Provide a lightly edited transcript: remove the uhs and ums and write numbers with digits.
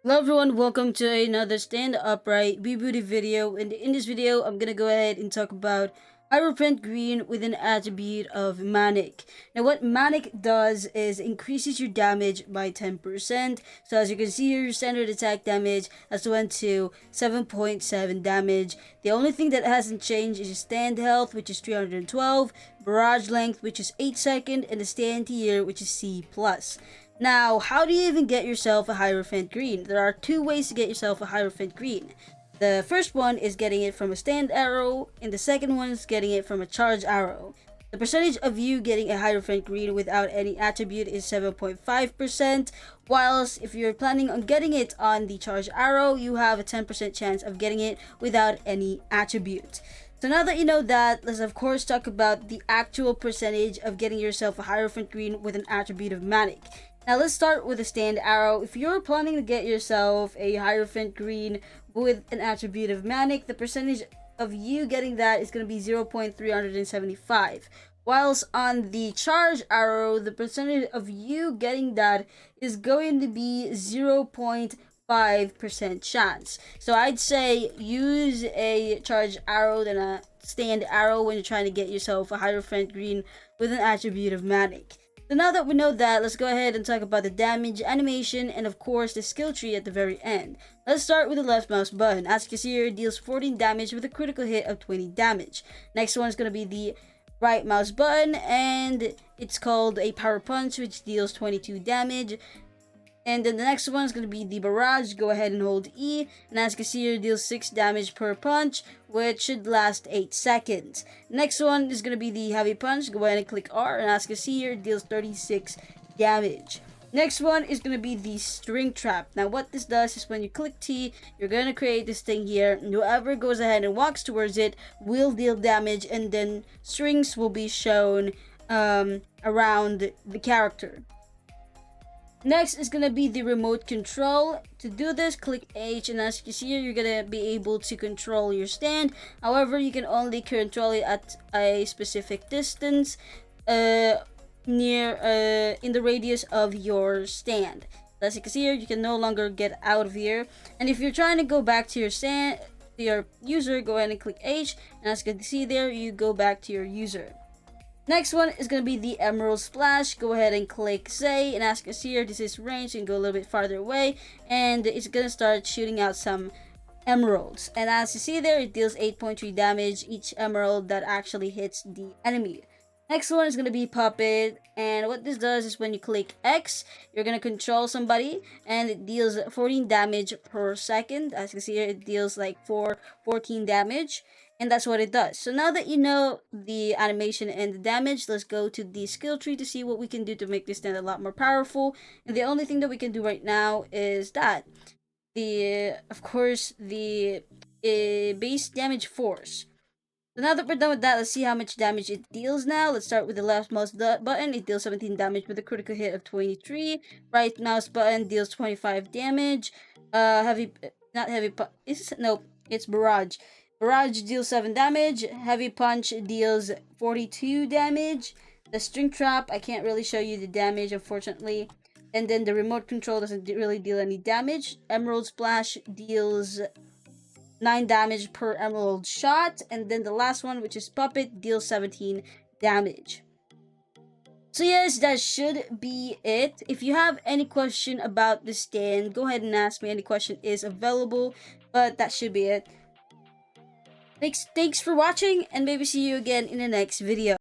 Hello everyone, welcome to another Stand Upright Rebooted video, and in this video I'm gonna go ahead and talk about HIEROPHANT green with an attribute of MANIC. Now what MANIC does is increases your damage by 10%, so as you can see here, your standard attack damage has went to 7.7 damage. The only thing that hasn't changed is your stand health, which is 312, barrage length, which is 8 seconds, and the stand tier, which is C+. Now, how do you even get yourself a HIEROPHANT green? There are two ways to get yourself a HIEROPHANT green. The first one is getting it from a stand arrow, and the second one is getting it from a charge arrow. The percentage of you getting a HIEROPHANT green without any attribute is 7.5%, whilst if you're planning on getting it on the charge arrow, you have a 10% chance of getting it without any attribute. So now that you know that, let's of course talk about the actual percentage of getting yourself a HIEROPHANT green with an attribute of MANIC. Now let's start with a stand arrow. If you're planning to get yourself a HIEROPHANT green with an attribute of MANIC, the percentage of you getting that is going to be 0.375. Whilst on the charge arrow, the percentage of you getting that is going to be 0.5% chance. So I'd say use a charge arrow than a stand arrow when you're trying to get yourself a HIEROPHANT green with an attribute of MANIC. So now that we know that, let's go ahead and talk about the damage, animation, and of course the skill tree at the very end. Let's start with the left mouse button. As you can see here, it deals 14 damage with a critical hit of 20 damage. Next one is going to be the right mouse button, and it's called a power punch, which deals 22 damage. And then the next one is going to be the barrage. Go ahead and hold E. And as you can see here, it deals 6 damage per punch, which should last 8 seconds. Next one is going to be the heavy punch. Go ahead and click R. And as you can see here, it deals 36 damage. Next one is going to be the string trap. Now what this does is when you click T, you're going to create this thing here. And whoever goes ahead and walks towards it will deal damage. And then strings will be shown around the character. Next is going to be the remote control. To do this, click H, and as you can see here, you're going to be able to control your stand. However, you can only control it at a specific distance in the radius of your stand. As you can see here, you can no longer get out of here. And if you're trying to go back to your stand, to your user, go ahead and click H, and as you can see there, you go back to your user. Next one is going to be the Emerald Splash. Go ahead and click Say, and as you can see here, this is range. You can go a little bit farther away, and it's going to start shooting out some emeralds. And as you see there, it deals 8.3 damage each emerald that actually hits the enemy. Next one is going to be Puppet, and what this does is when you click X, you're going to control somebody, and it deals 14 damage per second. As you can see here, it deals like 14 damage. And that's what it does. So now that you know the animation and the damage, let's go to the skill tree to see what we can do to make this stand a lot more powerful. And the only thing that we can do right now is that of course, the base damage force. So now that we're done with that, let's see how much damage it deals now. Let's start with the left mouse button. It deals 17 damage with a critical hit of 23. Right mouse button deals 25 damage. It's barrage. Barrage deals 7 damage. Heavy punch deals 42 damage. The string trap, I can't really show you the damage, unfortunately. And then the remote control doesn't really deal any damage. Emerald Splash deals 9 damage per emerald shot. And then the last one, which is Puppet, deals 17 damage. So yes, that should be it. If you have any question about the stand, go ahead and ask me. Any question is available. But that should be it. Thanks for watching, and maybe see you again in the next video.